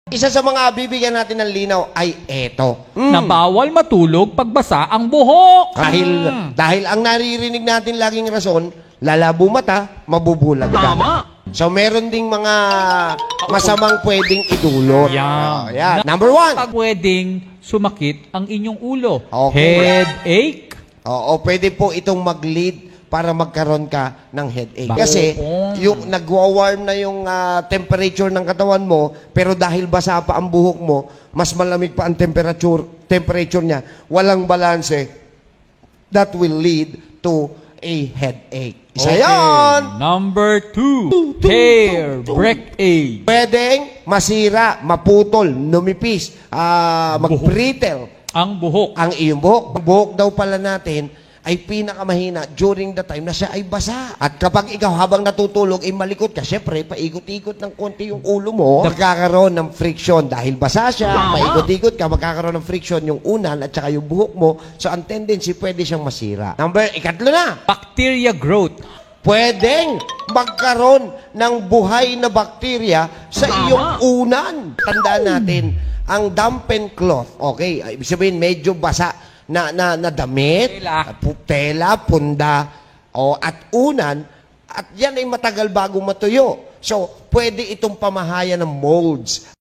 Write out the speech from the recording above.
Isa sa mga bibigyan natin ng linaw ay eto. Na bawal matulog pagbasa ang buhok. Dahil ang naririnig natin laging rason, lalabo mata, mabubulag ka. So meron ding mga masamang pwedeng idulot. Yan. Yan. Number 1. Pag pwedeng sumakit ang inyong ulo. Okay. Headache. Oo, pwede po itong mag-lead para magkaroon ka ng headache. Kasi yung nagwa-warm na yung temperature ng katawan mo, pero dahil basa pa ang buhok mo, mas malamig pa ang temperature niya, walang balanse, that will lead to a headache. Isa yan! Number 2. Hair breakage. Pwedeng masira, maputol, numipis, mag-brittle Ang buhok. ang iyong buhok. Ang buhok daw pala natin ay pinakamahina during the time na siya ay basa. At kapag ikaw habang natutulog ay malikot ka, syempre, paikot-ikot ng konti yung ulo mo, magkakaroon ng friction. Dahil basa siya, paikot-ikot ka, magkakaroon ng friction yung unan at saka yung buhok mo. So, ang tendency, pwede siyang masira. Ikatlo na. Bacteria growth. Pwedeng magkaroon ng buhay na bakterya sa iyong unan. Tandaan natin, ang dampen cloth, okay, ibig sabihin medyo basa na damit, tela, punda, at unan, at yan ay matagal bago matuyo. So, pwede itong pamahayan ng molds